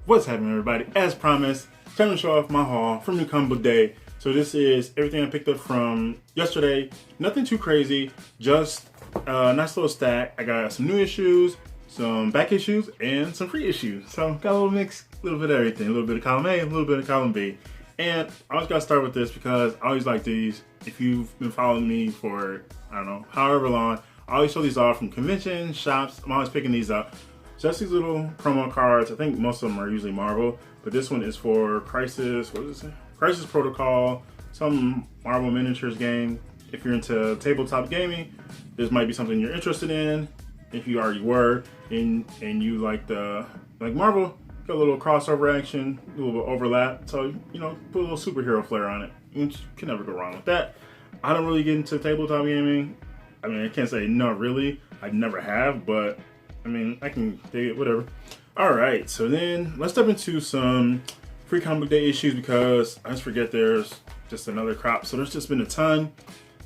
What's happening, everybody? As promised, time to show off my haul from New Comic Book Day. So this is everything I picked up from yesterday. Nothing too crazy, just a nice little stack. I got some new issues, some back issues, and some free issues. So got a little mix, a little bit of everything. A little bit of column A, a little bit of column B. And I always gotta start with this because I always like these. If you've been following me for, I don't know, however long, I always show these off from conventions, shops. I'm always picking these up. Just these little promo cards. I think most of them are usually Marvel, but this one is for Crisis. What does it say? Crisis Protocol, some Marvel miniatures game. If you're into tabletop gaming, this might be something you're interested in. If you already were, and you like Marvel, got a little crossover action, a little bit of overlap. So put a little superhero flair on it. You can never go wrong with that. I don't really get into tabletop gaming. I mean, I can't say no, really. I never have, but I mean, I can dig it, whatever. All right, so then let's step into some free comic book day issues because I just forget there's just another crop. So there's just been a ton.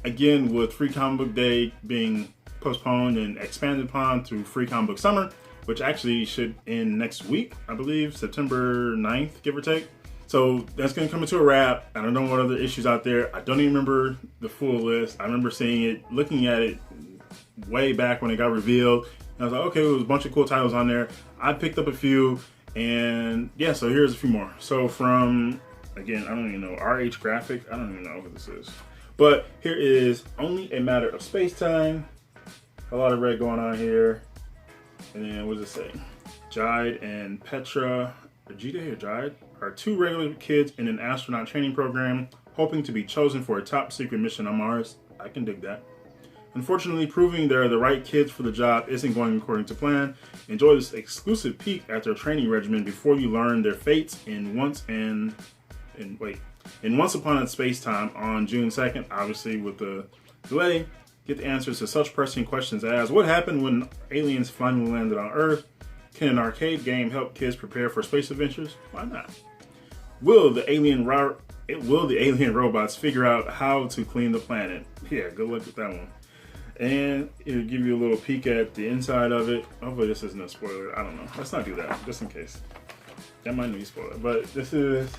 Again, with free comic book day being postponed and expanded upon through free comic book summer, which actually should end next week, I believe, September 9th, give or take. So that's going to come into a wrap. I don't know what other issues out there. I don't even remember the full list. I remember seeing it, looking at it way back when it got revealed. And I was like, okay, there was a bunch of cool titles on there. I picked up a few, and yeah, so here's a few more. So from, again, I don't even know, RH Graphic, I don't even know what this is. But here is Only a Matter of Space-Time. A lot of red going on here. And then what does it say? Jide and Petra, or Jide or Jide, are two regular kids in an astronaut training program hoping to be chosen for a top secret mission on Mars. I can dig that. Unfortunately, proving they're the right kids for the job isn't going according to plan. Enjoy this exclusive peek at their training regimen before you learn their fates in Once Upon a Space-Time on June 2nd. Obviously, with the delay, get the answers to such pressing questions as: what happened when aliens finally landed on Earth? Can an arcade game help kids prepare for space adventures? Why not? Will the alien robots figure out how to clean the planet? Yeah, good luck with that one. And it'll give you a little peek at the inside of it. Hopefully this isn't a spoiler. I don't know. Let's not do that, just in case. That might be a spoiler. But this is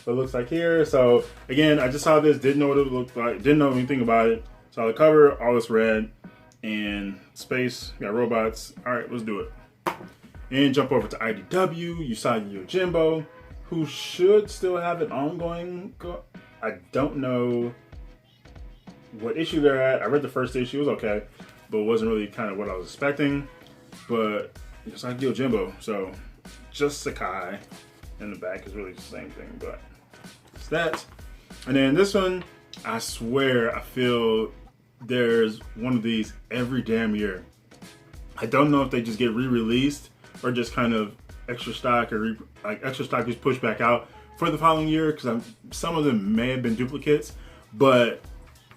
what it looks like here. So again, I just saw this, didn't know what it looked like, didn't know anything about it. Saw the cover, all this red, and space, got robots. All right, let's do it. And jump over to IDW, Usagi Yojimbo, who should still have an ongoing. I don't know what issue they're at. I read the first issue, it was okay, but it wasn't really kind of what I was expecting. But it's like Yojimbo, so just Sakai in the back is really the same thing, but it's that. And then this one, I swear I feel there's one of these every damn year. I don't know if they just get re-released or just kind of extra stock, or extra stock is pushed back out for the following year, because some of them may have been duplicates. But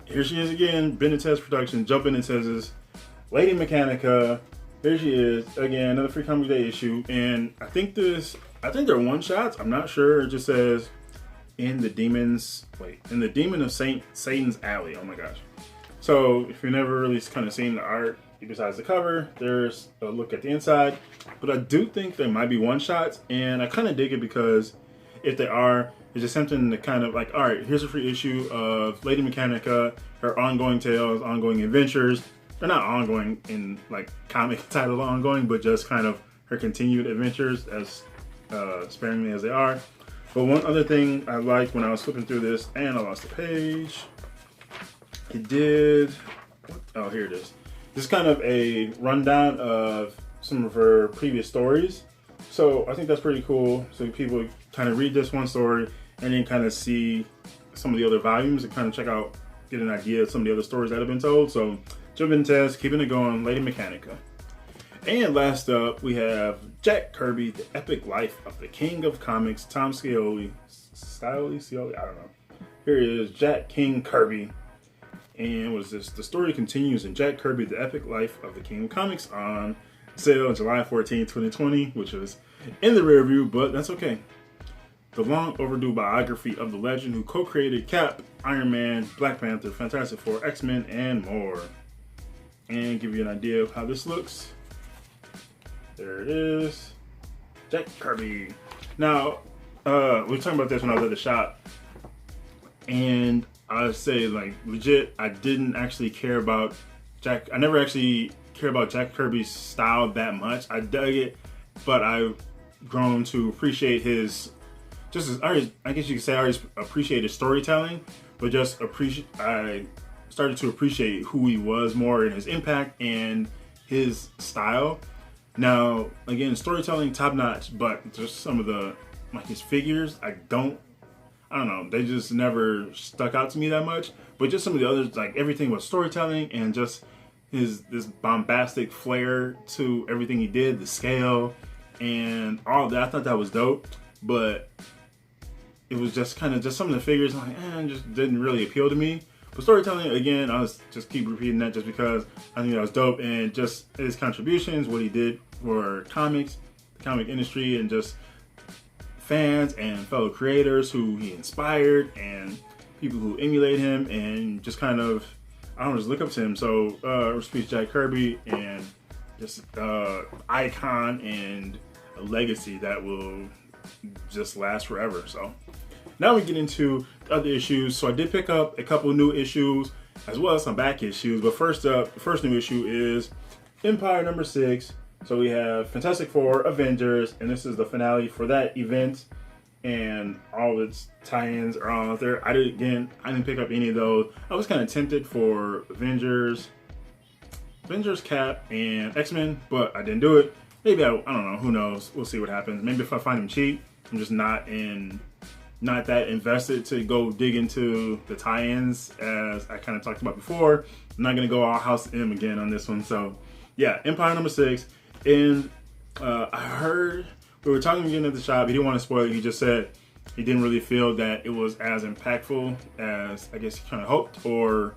here she is again, Benitez Productions, Joe Benitez's Lady Mechanica. Here she is again, another free comic day issue, and I think they're one shots. I'm not sure. It just says in the Demon of Satan's Alley. Oh my gosh! So if you've never really kind of seen the art besides the cover, there's a look at the inside. But I do think they might be one shots, and I kind of dig it because if they are, it's just something to kind of like, all right, here's a free issue of Lady Mechanica, her ongoing tales, ongoing adventures. They're not ongoing in like comic title ongoing, but just kind of her continued adventures, as sparingly as they are. But one other thing I liked when I was flipping through this, and I lost the page, it did, oh, here it is. This is kind of a rundown of some of her previous stories. So I think that's pretty cool. So people kind of read this one story and then kind of see some of the other volumes and kind of check out, get an idea of some of the other stories that have been told. So Joe Benitez, keeping it going, Lady Mechanica. And last up, we have Jack Kirby, The Epic Life of the King of Comics, Tom Scioli, I don't know. Here is Jack King Kirby. And what is this? The story continues in Jack Kirby, The Epic Life of the King of Comics, on sale on July 14, 2020, which is in the rear view, but that's okay. The long overdue biography of the legend who co-created Cap, Iron Man, Black Panther, Fantastic Four, X-Men, and more. And give you an idea of how this looks. There it is. Jack Kirby. Now, we were talking about this when I was at the shop, and I say like legit, I didn't actually care about Jack. I never actually cared about Jack Kirby's style that much. I dug it, but I've grown to appreciate his. I guess you could say I always appreciate his storytelling, but I started to appreciate who he was more and his impact and his style. Now, again, storytelling top notch, but just some of the like his figures, I don't know, they just never stuck out to me that much. But just some of the others, like everything was storytelling and just this bombastic flair to everything he did, the scale and all of that. I thought that was dope, but it was just kind of just some of the figures like, just didn't really appeal to me. But storytelling, again, I was just keep repeating that just because I think that was dope, and just his contributions, what he did for comics, the comic industry, and just fans and fellow creators who he inspired and people who emulate him and just kind of, I don't know, just look up to him. So, respect Jack Kirby, and just icon and a legacy that will just last forever. So now we get into the other issues. So I did pick up a couple new issues as well as some back issues. But first up, the first new issue is Empire number 6. So we have Fantastic Four, Avengers, and this is the finale for that event. And all of its tie-ins are all out there. I didn't pick up any of those. I was kind of tempted for Avengers, Cap, and X-Men, but I didn't do it. Maybe I don't know. Who knows? We'll see what happens. Maybe if I find them cheap, I'm just not that invested to go dig into the tie-ins as I kind of talked about before. I'm not gonna go all House M again on this one. So yeah, Empire number 6. And I heard we were talking again at the shop. He didn't want to spoil it. He just said he didn't really feel that it was as impactful as I guess he kind of hoped, or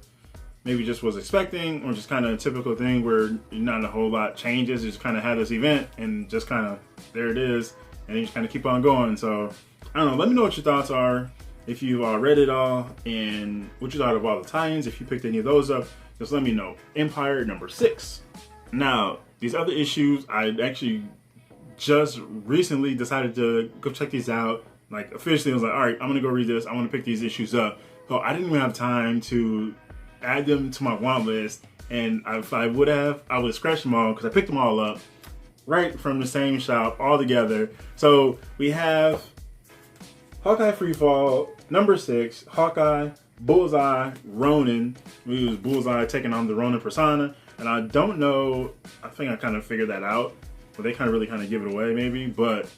maybe just was expecting, or just kind of a typical thing where not a whole lot changes. You just kind of had this event and just kind of there it is, and you just kind of keep on going. So I don't know. Let me know what your thoughts are. If you've read it all and what you thought of all the tie-ins. If you picked any of those up, just let me know. Empire number 6. Now, these other issues, I actually just recently decided to go check these out. Like officially, I was like, all right, I'm gonna go read this. I want to pick these issues up. So I didn't even have time to add them to my want list. And if I would have scratched them all because I picked them all up right from the same shop all together. So we have Hawkeye Freefall number 6, Hawkeye, Bullseye, Ronin. We use Bullseye taking on the Ronin persona. And I don't know, I think I kind of figured that out, but they kind of really give it away maybe. But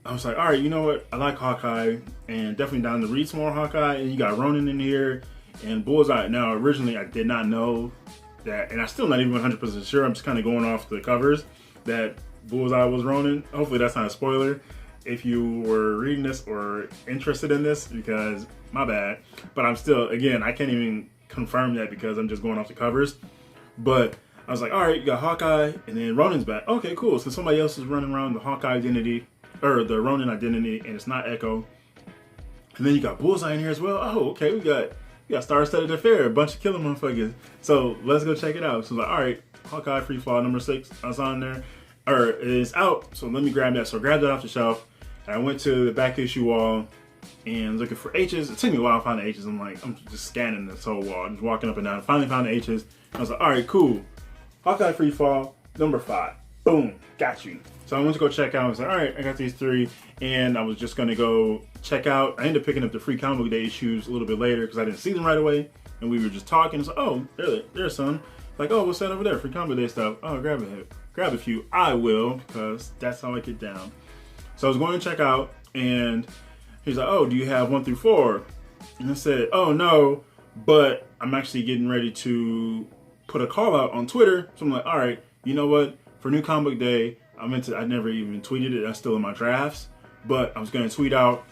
I was like, all right, you know what? I like Hawkeye and definitely down to read some more Hawkeye. And you got Ronin in here and Bullseye. Now, originally I did not know that, and I'm still not even 100% sure. I'm just kind of going off the covers that Bullseye was Ronin. Hopefully that's not a spoiler if you were reading this or interested in this, because my bad. But I'm still, again, I can't even confirm that because I'm just going off the covers. But I was like, all right, you got Hawkeye, and then Ronin's back. Okay, cool. So somebody else is running around the Hawkeye identity, or the Ronin identity, and it's not Echo. And then you got Bullseye in here as well. Oh, okay, we got Star-Studded Affair, a bunch of killer motherfuckers. So let's go check it out. So I was like, all right, Hawkeye Freefall number 6, that's on there, or it's out. So let me grab that. So I grabbed that off the shelf, and I went to the back issue wall and looking for H's. It took me a while to find the H's. I'm just scanning this whole wall, just walking up and down. Finally found the H's. I was like, all right, cool. Hawkeye Freefall, number 5. Boom, got you. So I went to go check out. I was like, all right, I got these 3. And I was just going to go check out. I ended up picking up the free comic book day issues a little bit later because I didn't see them right away. And we were just talking. It's like, oh, there's some. Like, oh, what's that over there? Free comic book day stuff. Oh, grab a few. I will, because that's how I get down. So I was going to check out. And he's like, oh, do you have 1 through 4? And I said, oh, no. But I'm actually getting ready to put a call out on Twitter. So I'm like, all right, you know what? For New Comic Book Day, I never even tweeted it. That's still in my drafts. But I was going to tweet out,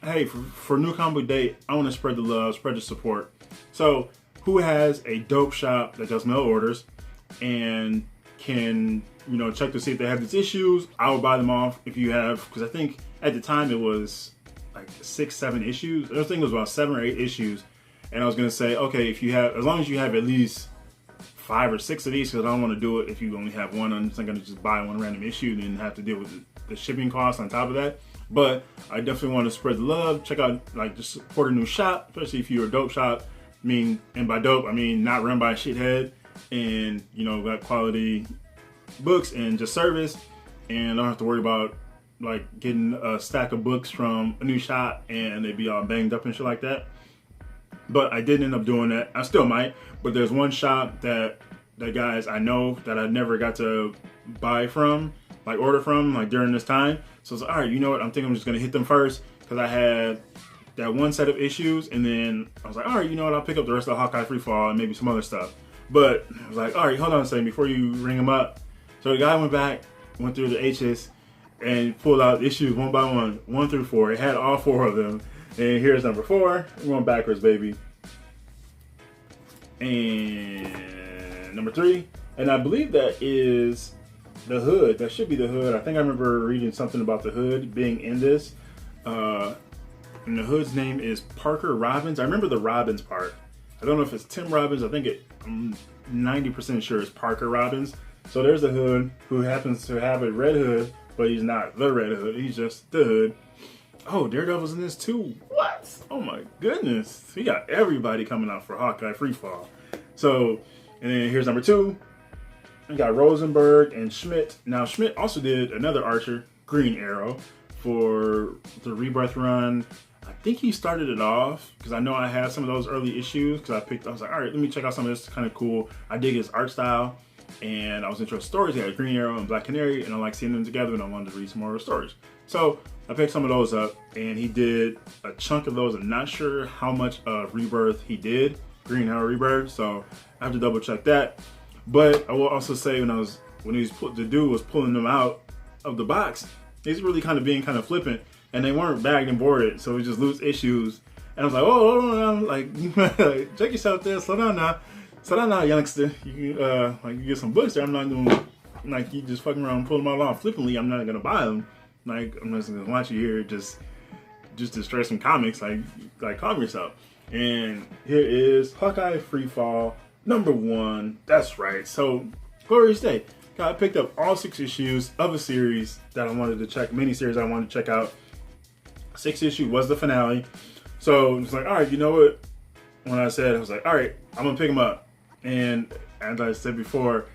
hey, for New Comic Book Day, I want to spread the love, spread the support. So who has a dope shop that does mail orders and can, check to see if they have these issues? I will buy them off if you have, because I think at the time it was like 6, 7 issues. I think it was about 7 or 8 issues. And I was going to say, okay, as long as you have at least 5 or 6 of these, because I don't want to do it if you only have one. I'm just not going to just buy one random issue and then have to deal with the shipping costs on top of that. But I definitely want to spread the love. Check out, like, just support a new shop, especially if you're a dope shop. I mean, and by dope, I mean not run by a shithead, and you know, got quality books and just service, and don't have to worry about like getting a stack of books from a new shop and they be all banged up and shit like that. But I didn't end up doing that. I still might, but there's one shop that guys I know that I never got to buy from, like order from, like during this time. So I was like, all right, you know what? I'm thinking I'm just gonna hit them first because I had that one set of issues, and then I was like, all right, you know what? I'll pick up the rest of the Hawkeye Free Fall and maybe some other stuff. But I was like, all right, hold on a second before you ring them up. So the guy went back, went through the H's, and pulled out issues one by one, 1 through 4. It had all 4 of them. And here's number 4. We're going backwards, baby. And number 3. And I believe that is the hood. That should be the hood. I think I remember reading something about the hood being in this. And the hood's name is Parker Robbins. I remember the Robbins part. I don't know if it's Tim Robbins. I think I'm 90% sure it's Parker Robbins. So there's the hood, who happens to have a red hood, but he's not the red hood. He's just the hood. Oh, Daredevil's in this too. What? Oh my goodness. We got everybody coming out for Hawkeye Free Fall. So, and then here's number 2. We got Rosenberg and Schmidt. Now, Schmidt also did another Archer, Green Arrow, for the Rebirth run. I think he started it off because I know I had some of those early issues because I was like, all right, let me check out some of this. Kind of cool. I dig his art style. And I was interested in stories. He had Green Arrow and Black Canary, and I like seeing them together, and I wanted to read some more of the stories. So I picked some of those up, and he did a chunk of those. I'm not sure how much of Rebirth he did, Green Arrow Rebirth, so I have to double check that. But I will also say the dude was pulling them out of the box, he's really kind of being kind of flippant, and they weren't bagged and boarded, so we just lose issues. And I was like, oh, hold on, like, check yourself there, slow down now. So now, youngster, you get some books there. I'm not gonna like you just fucking around and pull them all off flippantly. I'm not gonna buy them. Like I'm just gonna watch you here, just destroy some comics. Like calm yourself. And here is Hawkeye Free Fall number 1. That's right. So glorious day. I picked up all 6 issues of a series that I wanted to check, mini-series I wanted to check out. 6th issue was the finale. So it's like, all right, you know what? When I was like, all right, I'm gonna pick them up. And as I said before,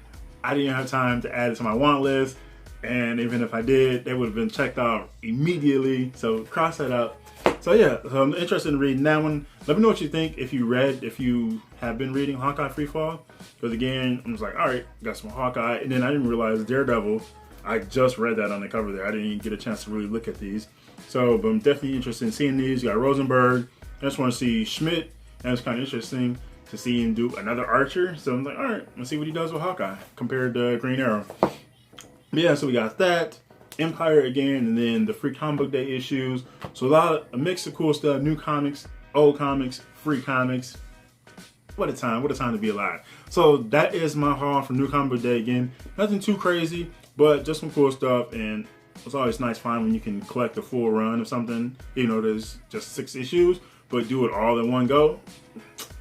I didn't have time to add it to my want list. And even if I did, they would have been checked off immediately. So cross that out. So yeah, so I'm interested in reading that one. Let me know what you think if you have been reading Hawkeye Free Fall. Because again, I'm just like, all right, got some Hawkeye. And then I didn't realize Daredevil. I just read that on the cover there. I didn't even get a chance to really look at these. So, but I'm definitely interested in seeing these. You got Rosenberg. I just want to see Schmidt. And it's kind of interesting to see him do another Archer. So I'm like, all right, let's see what he does with Hawkeye compared to Green Arrow. But yeah, so we got that. Empire again, and then the free comic book day issues. So a mix of cool stuff, new comics, old comics, free comics. What a time to be alive. So that is my haul for new comic book day again. Nothing too crazy, but just some cool stuff. And it's always nice fun when you can collect a full run of something. You know, there's just 6 issues, but do it all in one go.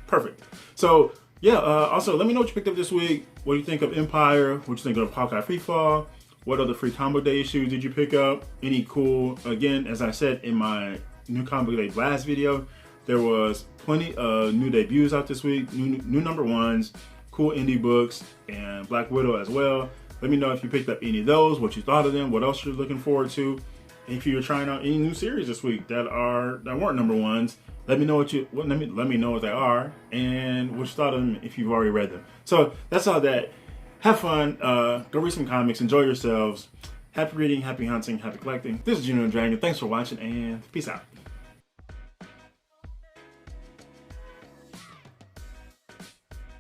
Perfect. So yeah, also let me know what you picked up this week. What do you think of Empire? What do you think of Hawkeye Free Fall? What other free comic day issues did you pick up? Any cool, again, as I said in my new comic day blast video, there was plenty of new debuts out this week, new number 1s, cool indie books, and Black Widow as well. Let me know if you picked up any of those, what you thought of them, what else you're looking forward to. If you're trying out any new series this week that weren't number 1s, let me know let me know what they are and what you thought of them if you've already read them. So that's all that. Have fun. Go read some comics. Enjoy yourselves. Happy reading, happy hunting, happy collecting. This is GENOTHADRAGON. Thanks for watching and peace out.